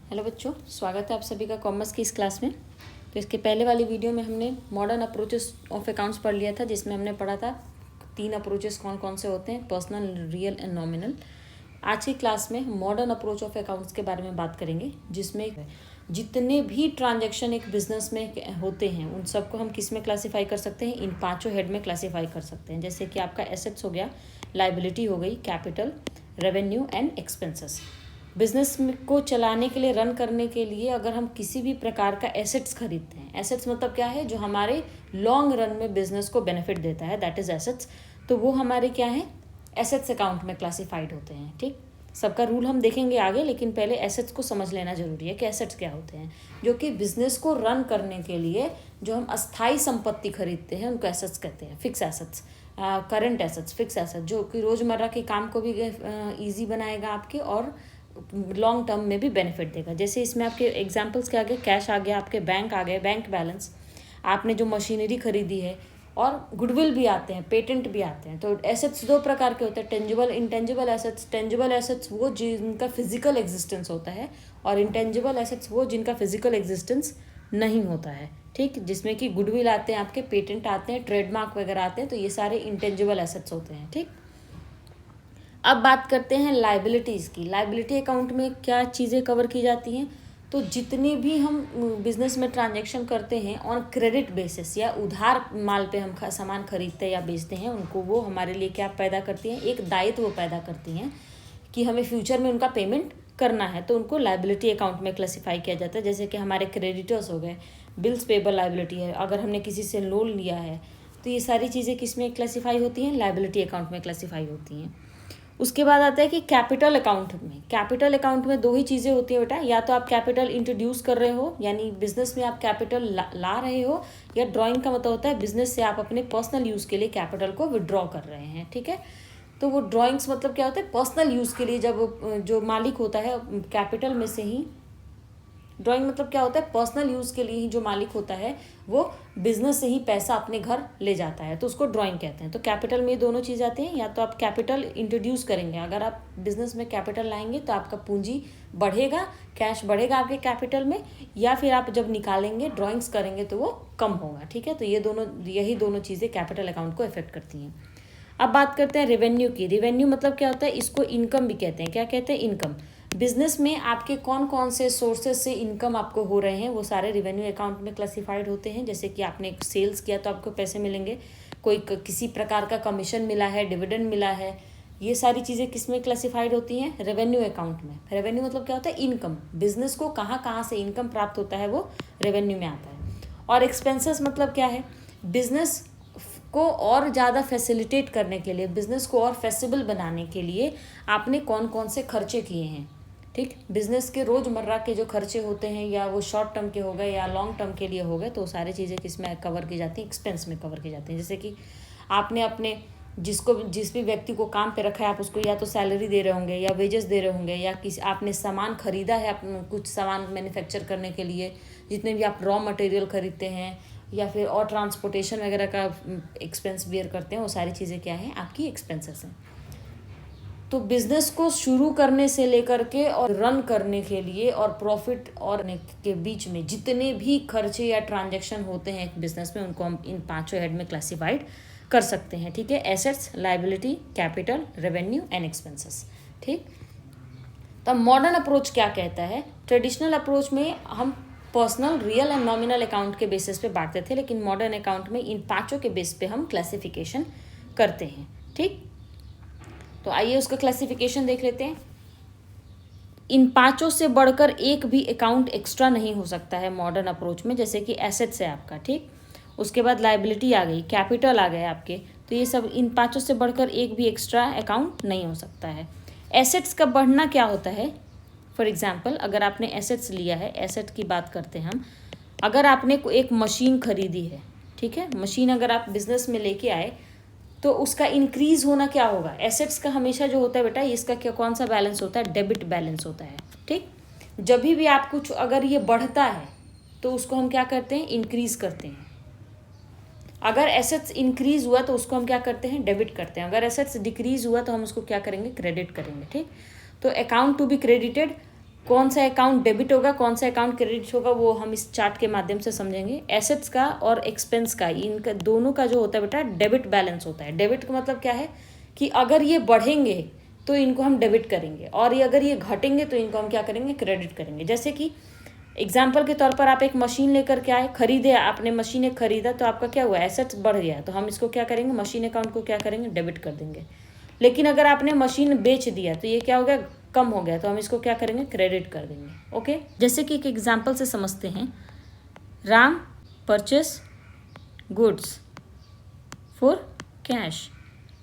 Hello बच्चों, स्वागत है आप सभी का कॉमर्स की इस क्लास में। तो इसके पहले वाली वीडियो में हमने मॉडर्न अप्रोचेस ऑफ अकाउंट्स पढ़ लिया था, जिसमें हमने पढ़ा था 3 अप्रोचेस कौन कौन से होते हैं, पर्सनल, रियल एंड नॉमिनल। आज की क्लास में मॉडर्न अप्रोच ऑफ अकाउंट्स के बारे में बात करेंगे, जिसमें जितने भी ट्रांजैक्शन एक बिजनेस में होते हैं उन सबको हम किस में क्लासीफाई कर सकते हैं, इन 5 हेड में क्लासीफाई कर सकते हैं। जैसे कि आपका एसेट्स हो गया, लाइबिलिटी हो गई, capital, revenue and expenses. Business को चलाने के लिए, रन करने के लिए अगर हम किसी भी प्रकार का एसेट्स खरीदते हैं, एसेट्स मतलब क्या है, जो हमारे लॉन्ग रन में बिजनेस को बेनिफिट देता है, दैट इज एसेट्स। तो वो हमारे क्या है, एसेट्स अकाउंट में क्लासिफाइड होते हैं। ठीक, सबका रूल हम देखेंगे आगे, लेकिन पहले एसेट्स को समझ लेना जरूरी है कि एसेट्स क्या होते हैं। जो कि बिजनेस को रन करने के लिए जो हम अस्थाई संपत्ति खरीदते हैं उनको एसेट्स कहते हैं। Fix assets, current assets, fix assets जो कि रोजमर्रा के काम को भी ईजी बनाएगा आपके, और लॉन्ग टर्म में भी बेनिफिट देगा। जैसे इसमें आपके एग्जांपल्स क्या आ गए, कैश आ गया, आपके बैंक आ गए, बैंक बैलेंस, आपने जो मशीनरी खरीदी है, और गुडविल भी आते हैं, पेटेंट भी आते हैं। तो एसेट्स 2 प्रकार के होते हैं, tangible, intangible assets. Tangible assets वो जिनका फिजिकल एग्जिस्टेंस होता है, और इंटेंजिबल एसेट्स वो जिनका फिजिकल एग्जिस्टेंस नहीं होता है। ठीक, जिसमें कि गुडविल आते हैं, आपके पेटेंट आते हैं, ट्रेडमार्क वगैरह आते हैं, तो ये सारे इंटेंजिबल एसेट्स होते हैं। ठीक, अब बात करते हैं लाइबिलिटीज़ की। लाइबिलिटी अकाउंट में क्या चीज़ें कवर की जाती हैं, तो जितने भी हम बिजनेस में ट्रांजैक्शन करते हैं ऑन क्रेडिट बेसिस, या उधार माल पे हम सामान खरीदते हैं या बेचते हैं, उनको वो हमारे लिए क्या पैदा करती हैं, एक दायित्व वो पैदा करती हैं कि हमें फ्यूचर में उनका पेमेंट करना है, तो उनको लाइबिलिटी अकाउंट में क्लासीफाई किया जाता है। जैसे कि हमारे क्रेडिटर्स हो गए, बिल्स पेबल लाइबिलिटी है, अगर हमने किसी से लोन लिया है, तो ये सारी चीज़ें किस में क्लासीफाई होती हैं, लाइबिलिटी अकाउंट में क्लासीफाई होती हैं। उसके बाद आता है कि कैपिटल अकाउंट में। कैपिटल अकाउंट में 2 ही चीज़ें होती है बेटा, या तो आप कैपिटल इंट्रोड्यूस कर रहे हो, यानी बिजनेस में आप कैपिटल ला रहे हो, या ड्राइंग का मतलब होता है बिजनेस से आप अपने पर्सनल यूज़ के लिए कैपिटल को विड्रॉ कर रहे हैं। ठीक है, तो वो ड्राइंग्स मतलब क्या होता है, पर्सनल यूज़ के लिए, जब जो मालिक होता है कैपिटल में से ही, ड्राइंग मतलब क्या होता है, पर्सनल यूज़ के लिए ही जो मालिक होता है वो बिजनेस से ही पैसा अपने घर ले जाता है, तो उसको ड्राइंग कहते हैं। तो कैपिटल में ये दोनों चीज़ आती हैं, या तो आप कैपिटल इंट्रोड्यूस करेंगे, अगर आप बिजनेस में कैपिटल लाएंगे तो आपका पूंजी बढ़ेगा, कैश बढ़ेगा आपके कैपिटल में, या फिर आप जब निकालेंगे, ड्राइंग्स करेंगे, तो वो कम होगा। ठीक है, तो यही दोनों चीज़ें कैपिटल अकाउंट को इफेक्ट करती हैं। अब बात करते हैं रेवेन्यू की। रेवेन्यू मतलब क्या होता है, इसको इनकम भी कहते हैं। क्या कहते हैं, इनकम। बिजनेस में आपके कौन कौन से सोर्सेज से इनकम आपको हो रहे हैं, वो सारे रेवेन्यू अकाउंट में क्लासिफाइड होते हैं। जैसे कि आपने सेल्स किया तो आपको पैसे मिलेंगे, कोई किसी प्रकार का कमीशन मिला है, डिविडेंड मिला है, ये सारी चीज़ें किस में क्लासिफाइड होती हैं, रेवेन्यू अकाउंट में। रेवेन्यू मतलब क्या होता है, इनकम। बिजनेस को कहाँ कहाँ से इनकम प्राप्त होता है वो रेवेन्यू में आता है। और एक्सपेंसेस मतलब क्या है, बिजनेस को और ज़्यादा फैसिलिटेट करने के लिए, बिजनेस को और फेसिबल बनाने के लिए आपने कौन कौन से खर्चे किए हैं। ठीक, बिजनेस के रोज़मर्रा के जो खर्चे होते हैं, या वो शॉर्ट टर्म के हो गए या लॉन्ग टर्म के लिए हो गए, तो सारी चीज़ें किस में कवर की जाती हैं, एक्सपेंस में कवर की जाती हैं। जैसे कि आपने अपने जिस भी व्यक्ति को काम पे रखा है, आप उसको या तो सैलरी दे रहे होंगे, या वेजेस दे रहे होंगे, या किसी आपने सामान खरीदा है, अपने कुछ सामान मैन्युफैक्चर करने के लिए, जितने भी आप रॉ मटेरियल खरीदते हैं, या फिर और ट्रांसपोर्टेशन वगैरह का एक्सपेंस बेयर करते हैं, वो सारी चीज़ें क्या हैं, आपकी एक्सपेंसेस हैं। तो बिजनेस को शुरू करने से लेकर के और रन करने के लिए और प्रॉफिट और के बीच में जितने भी खर्चे या ट्रांजैक्शन होते हैं एक बिजनेस में, उनको हम इन 5 हेड में क्लासिफाइड कर सकते हैं। ठीक है, assets, liability, capital, revenue and expenses. ठीक, तो मॉडर्न अप्रोच क्या कहता है, ट्रेडिशनल अप्रोच में हम personal, real and nominal account के बेसिस पे बांटते थे, लेकिन मॉडर्न अकाउंट में इन 5 के बेस पे हम क्लासिफिकेशन करते हैं। ठीक, तो आइए उसका क्लासिफिकेशन देख लेते हैं। इन 5 से बढ़कर एक भी अकाउंट एक्स्ट्रा नहीं हो सकता है मॉडर्न अप्रोच में। जैसे कि एसेट्स है आपका, ठीक, उसके बाद लाइबिलिटी आ गई, कैपिटल आ गए आपके, तो ये सब इन 5 से बढ़कर एक भी एक्स्ट्रा अकाउंट नहीं हो सकता है। एसेट्स का बढ़ना क्या होता है, फॉर एग्जाम्पल अगर आपने एसेट्स लिया है, एसेट की बात करते हैं हम, अगर आपने एक मशीन खरीदी है, ठीक है, मशीन अगर आप बिजनेस में लेके आए, तो उसका इंक्रीज होना क्या होगा, एसेट्स का हमेशा जो होता है बेटा, इसका क्या कौन सा बैलेंस होता है, डेबिट बैलेंस होता है। ठीक, जब भी आप कुछ अगर ये बढ़ता है तो उसको हम क्या करते हैं, इंक्रीज करते हैं। अगर एसेट्स इंक्रीज हुआ तो उसको हम क्या करते हैं, डेबिट करते हैं। अगर एसेट्स डिक्रीज हुआ तो हम उसको क्या करेंगे, क्रेडिट करेंगे। ठीक, तो अकाउंट टू बी क्रेडिटेड कौन सा अकाउंट डेबिट होगा, कौन सा अकाउंट क्रेडिट होगा, वो हम इस चार्ट के माध्यम से समझेंगे। एसेट्स का और एक्सपेंस का, इनका दोनों का जो होता है बेटा डेबिट बैलेंस होता है। डेबिट का मतलब क्या है कि अगर ये बढ़ेंगे तो इनको हम डेबिट करेंगे, और ये अगर ये घटेंगे तो इनको हम क्या करेंगे, क्रेडिट करेंगे। जैसे कि एग्जाम्पल के तौर पर आप एक मशीन लेकर के आए, खरीदे, आपने मशीन एक खरीदा तो आपका क्या हुआ, एसेट्स बढ़ गया, तो हम इसको क्या करेंगे, मशीन अकाउंट को क्या करेंगे, डेबिट कर देंगे। लेकिन अगर आपने मशीन बेच दिया तो ये क्या हो गया, कम हो गया, तो हम इसको क्या करेंगे, क्रेडिट कर देंगे। ओके, जैसे कि एक एग्जाम्पल से समझते हैं। Ram purchase goods for cash.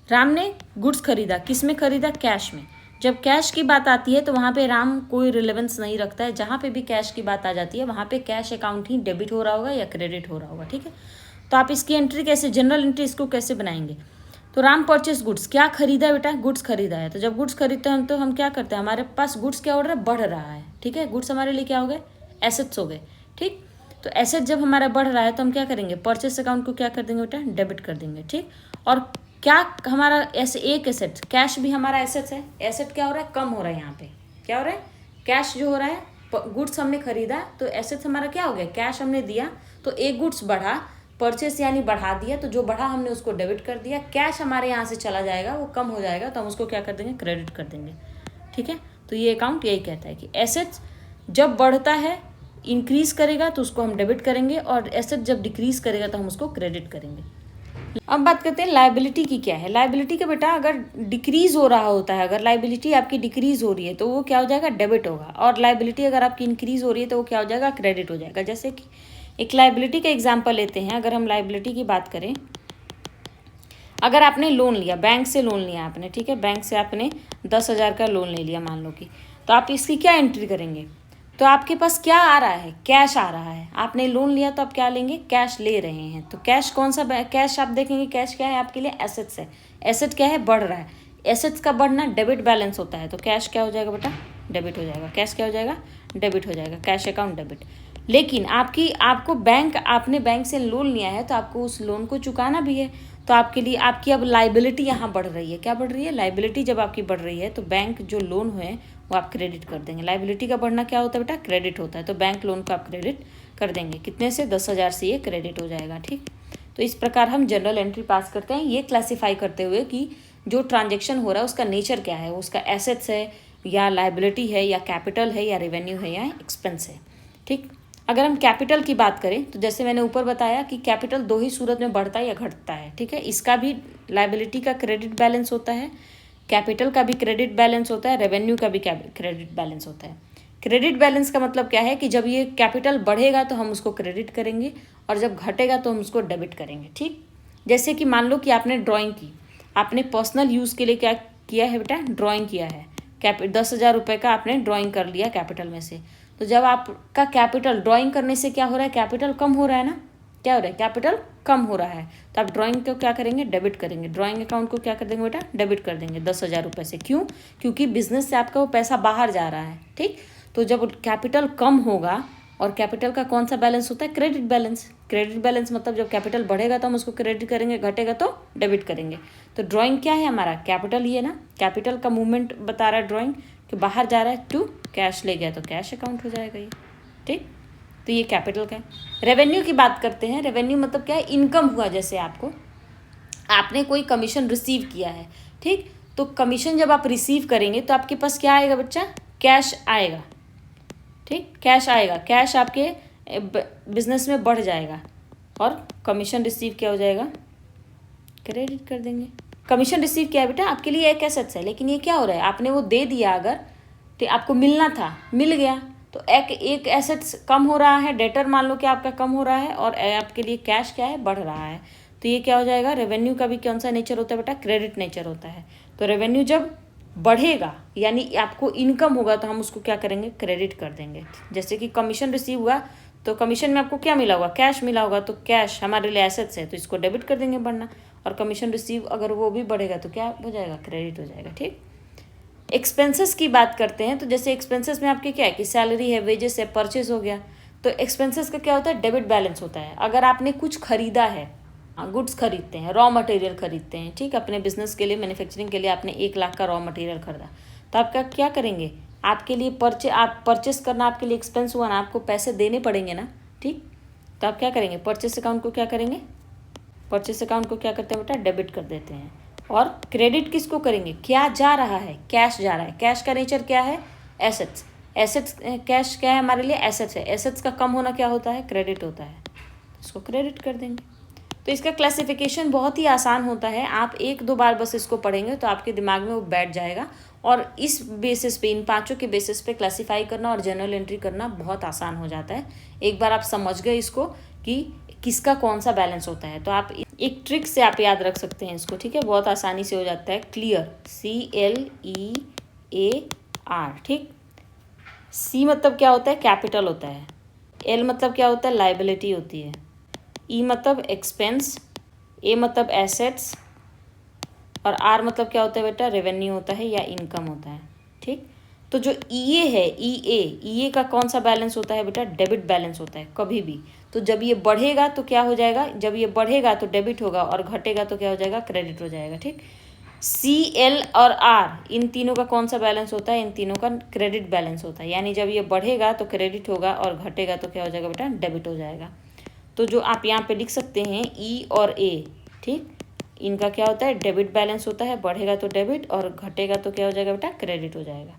Ram ने गुड्स खरीदा, किस में खरीदा, कैश में। जब कैश की बात आती है तो वहाँ पे राम कोई रिलेवेंस नहीं रखता है। जहाँ पे भी कैश की बात आ जाती है वहाँ पे कैश अकाउंट ही डेबिट हो रहा होगा या क्रेडिट हो रहा होगा। ठीक है, तो आप इसकी एंट्री कैसे, जनरल एंट्री इसको कैसे बनाएंगे। तो राम परचेस गुड्स, क्या खरीदा है बेटा, गुड्स खरीदा है। तो जब गुड्स खरीदते हैं तो हम क्या करते हैं, हमारे पास गुड्स क्या हो रहा है, बढ़ रहा है। ठीक है, गुड्स हमारे लिए क्या हो गए, एसेट्स हो गए। ठीक, तो एसेट जब हमारा बढ़ रहा है तो हम क्या करेंगे, परचेस अकाउंट को क्या कर देंगे बेटा, डेबिट कर देंगे। ठीक, और क्या हमारा ऐसे एक एसेट, कैश भी हमारा एसेट्स है। एसेट क्या हो रहा है, कम हो रहा है। यहाँ पे क्या हो रहा है, कैश जो हो रहा है, गुड्स हमने खरीदा तो एसेट्स हमारा क्या हो गया, कैश हमने दिया तो एक गुड्स बढ़ा, परचेस यानी बढ़ा दिया, तो जो बढ़ा हमने उसको डेबिट कर दिया। कैश हमारे यहाँ से चला जाएगा, वो कम हो जाएगा, तो हम उसको क्या कर देंगे, क्रेडिट कर देंगे। ठीक है, तो ये अकाउंट यही कहता है कि एसेट्स जब बढ़ता है, इंक्रीज करेगा तो उसको हम डेबिट करेंगे, और एसेट जब डिक्रीज करेगा तो हम उसको क्रेडिट करेंगे। अब बात करते हैं लायबिलिटी की। क्या है लायबिलिटी का बेटा, अगर डिक्रीज हो रहा होता है, अगर लायबिलिटी आपकी डिक्रीज हो रही है तो वो क्या हो जाएगा, डेबिट होगा, और लायबिलिटी अगर आपकी इंक्रीज हो रही है तो वो क्या हो जाएगा, क्रेडिट हो जाएगा। जैसे कि एक लायबिलिटी का एग्जाम्पल लेते हैं। अगर हम लायबिलिटी की बात करें, अगर आपने लोन लिया, बैंक से लोन लिया आपने, ठीक है, बैंक से आपने 10,000 का लोन ले लिया मान लो कि, तो आप इसकी क्या एंट्री करेंगे, तो आपके पास क्या आ रहा है, कैश आ रहा है। आपने लोन लिया तो आप क्या लेंगे, कैश ले रहे हैं। तो कैश कौन सा कैश, आप देखेंगे कैश क्या है आपके लिए, एसेट्स है। एसेट क्या है, बढ़ रहा है। एसेट्स का बढ़ना डेबिट बैलेंस होता है, तो कैश क्या हो जाएगा बेटा, डेबिट हो जाएगा। कैश क्या हो जाएगा, डेबिट हो जाएगा, कैश अकाउंट डेबिट। लेकिन आपको बैंक, आपने बैंक से लोन लिया है तो आपको उस लोन को चुकाना भी है, तो आपके लिए आपकी अब लायबिलिटी यहाँ बढ़ रही है। क्या बढ़ रही है, लायबिलिटी जब आपकी बढ़ रही है तो बैंक जो लोन है वो आप क्रेडिट कर देंगे। लायबिलिटी का बढ़ना क्या होता है बेटा, क्रेडिट होता है, तो बैंक लोन को आप क्रेडिट कर देंगे। कितने से, 10,000 से ये क्रेडिट हो जाएगा। ठीक, तो इस प्रकार हम जनरल एंट्री पास करते हैं, ये क्लासीफाई करते हुए कि जो ट्रांजेक्शन हो रहा है उसका नेचर क्या है, उसका एसेट्स है या लायबिलिटी है या कैपिटल है या रेवेन्यू है या एक्सपेंस है। ठीक, अगर हम कैपिटल की बात करें तो जैसे मैंने ऊपर बताया कि कैपिटल दो ही सूरत में बढ़ता है या घटता है। ठीक है, इसका भी लायबिलिटी का क्रेडिट बैलेंस होता है, कैपिटल का भी क्रेडिट बैलेंस होता है, रेवेन्यू का भी क्रेडिट बैलेंस होता है। क्रेडिट बैलेंस का मतलब क्या है कि जब ये कैपिटल बढ़ेगा तो हम उसको क्रेडिट करेंगे, और जब घटेगा तो हम उसको डेबिट करेंगे। ठीक, जैसे कि मान लो कि आपने ड्राइंग की, आपने पर्सनल यूज़ के लिए क्या किया है बेटा, ड्राइंग किया है। 10,000 रुपये का आपने ड्राइंग कर लिया कैपिटल में से, तो जब आपका कैपिटल ड्राइंग करने से क्या हो रहा है, कैपिटल कम हो रहा है ना, क्या हो रहा है, कैपिटल कम हो रहा है, तो आप ड्राइंग को क्या करेंगे, डेबिट करेंगे। ड्राइंग अकाउंट को क्या कर देंगे बेटा, डेबिट कर देंगे 10,000 रुपये से। क्यों, क्योंकि बिजनेस से आपका वो पैसा बाहर जा रहा है। ठीक, तो जब कैपिटल कम होगा, और कैपिटल का कौन सा बैलेंस होता है, क्रेडिट बैलेंस। क्रेडिट बैलेंस मतलब जब कैपिटल बढ़ेगा तो हम उसको क्रेडिट करेंगे, घटेगा तो डेबिट करेंगे। तो ड्राइंग क्या है हमारा, कैपिटल ही है ना, कैपिटल का मूवमेंट बता रहा है ड्राइंग, कि बाहर जा रहा है टू कैश ले गया तो कैश अकाउंट हो जाएगा ये। ठीक, तो ये कैपिटल का है। रेवेन्यू की बात करते हैं। रेवेन्यू मतलब क्या है, इनकम हुआ। जैसे आपने कोई कमीशन रिसीव किया है, ठीक, तो कमीशन जब आप रिसीव करेंगे तो आपके पास क्या आएगा बच्चा, कैश आएगा। ठीक, कैश आएगा, कैश आपके बिजनेस में बढ़ जाएगा, और कमीशन रिसीव क्या हो जाएगा, क्रेडिट कर देंगे। कमीशन रिसीव किया है बेटा, आपके लिए एक एसेट्स है, लेकिन ये क्या हो रहा है, आपने वो दे दिया, अगर तो आपको मिलना था, मिल गया, तो एक एसेट्स कम हो रहा है, डेटर मान लो कि आपका कम हो रहा है, और आपके लिए कैश क्या है, बढ़ रहा है। तो ये क्या हो जाएगा, रेवेन्यू का भी कौन सा नेचर होता है बेटा, क्रेडिट नेचर होता है। तो रेवेन्यू जब बढ़ेगा यानी आपको इनकम होगा तो हम उसको क्या करेंगे, क्रेडिट कर देंगे। जैसे कि कमीशन रिसीव हुआ तो कमीशन में आपको क्या मिला होगा, कैश मिला होगा, तो कैश हमारे लिए एसेट्स है तो इसको डेबिट कर देंगे बढ़ना, और कमीशन रिसीव अगर वो भी बढ़ेगा तो क्या हो जाएगा, क्रेडिट हो जाएगा। ठीक, एक्सपेंसेस की बात करते हैं। तो जैसे एक्सपेंसेस में आपके क्या है कि सैलरी है, वेजेस है, परचेज हो गया, तो एक्सपेंसेस का क्या होता है, डेबिट बैलेंस होता है। अगर आपने कुछ खरीदा है, गुड्स खरीदते हैं, रॉ मटेरियल खरीदते हैं, ठीक, अपने बिजनेस के लिए, मैन्युफैक्चरिंग के लिए आपने 1 लाख का रॉ मटेरियल खरीदा, तो आपका क्या करेंगे, आपके लिए परचेस करना आपके लिए एक्सपेंस हुआ ना, आपको पैसे देने पड़ेंगे ना, ठीक। तो आप क्या करेंगे, परचेस अकाउंट को क्या करेंगे, परचेस अकाउंट को क्या करते हैं बेटा, डेबिट कर देते हैं। और क्रेडिट किसको करेंगे, क्या जा रहा है, कैश जा रहा है। कैश का नेचर क्या है, एसेट्स। एसेट्स, कैश क्या है हमारे लिए, एसेट्स है। एसेट्स का कम होना क्या होता है, क्रेडिट होता है। इसको क्रेडिट कर देंगे। तो इसका क्लासिफिकेशन बहुत ही आसान होता है, आप एक दो बार बस इसको पढ़ेंगे तो आपके दिमाग में वो बैठ जाएगा। और इस बेसिस पे, इन पांचों के बेसिस पे क्लासीफाई करना और जर्नल एंट्री करना बहुत आसान हो जाता है। एक बार आप समझ गए इसको कि किसका कौन सा बैलेंस होता है, तो आप एक ट्रिक से आप याद रख सकते हैं इसको, ठीक है। बहुत आसानी से हो जाता है। क्लियर, CLEAR, ठीक। C मतलब क्या होता है, कैपिटल होता है। L मतलब क्या होता है, लाइबिलिटी होती है। E मतलब एक्सपेंस, A मतलब एसेट्स, और R मतलब क्या होता है बेटा, रेवेन्यू होता है या इनकम होता है, ठीक। तो जो EA है, EA का कौन सा बैलेंस होता है बेटा, डेबिट बैलेंस होता है कभी भी। तो जब ये बढ़ेगा तो क्या हो जाएगा, जब ये बढ़ेगा तो डेबिट होगा, और घटेगा तो क्या हो जाएगा, क्रेडिट हो जाएगा, ठीक। CL और R, इन तीनों का कौन सा बैलेंस होता है, इन तीनों का क्रेडिट बैलेंस होता है। यानी जब ये बढ़ेगा तो क्रेडिट होगा और घटेगा तो क्या हो जाएगा बेटा, डेबिट हो जाएगा। तो जो आप यहाँ पे लिख सकते हैं E और A, ठीक, इनका क्या होता है, डेबिट बैलेंस होता है। बढ़ेगा तो डेबिट और घटेगा तो क्या हो जाएगा बेटा, क्रेडिट हो जाएगा।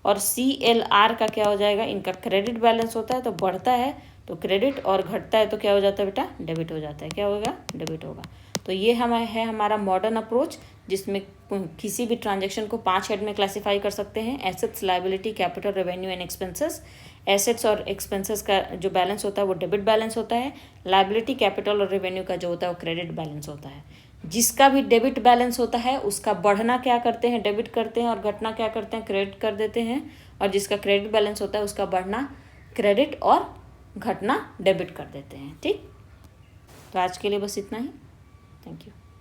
और CLR का क्या हो जाएगा, इनका क्रेडिट बैलेंस होता है, तो बढ़ता है तो क्रेडिट और घटता है तो क्या हो जाता है बेटा, डेबिट हो जाता है। क्या होगा, डेबिट होगा। तो ये है हमारा मॉडर्न अप्रोच, जिसमें किसी भी ट्रांजेक्शन को 5 हेड में क्लासीफाई कर सकते हैं। Assets, liability, capital, revenue and expenses. Assets और एक्सपेंसेस का जो बैलेंस होता है वो डेबिट बैलेंस होता है। लाइबिलिटी, कैपिटल और रेवेन्यू का जो होता है वो क्रेडिट बैलेंस होता है। जिसका भी डेबिट बैलेंस होता है उसका बढ़ना क्या करते हैं, डेबिट करते हैं, और घटना क्या करते हैं, क्रेडिट कर देते हैं। और जिसका क्रेडिट बैलेंस होता है उसका बढ़ना क्रेडिट और घटना डेबिट कर देते हैं, ठीक। तो आज के लिए बस इतना ही। Thank you.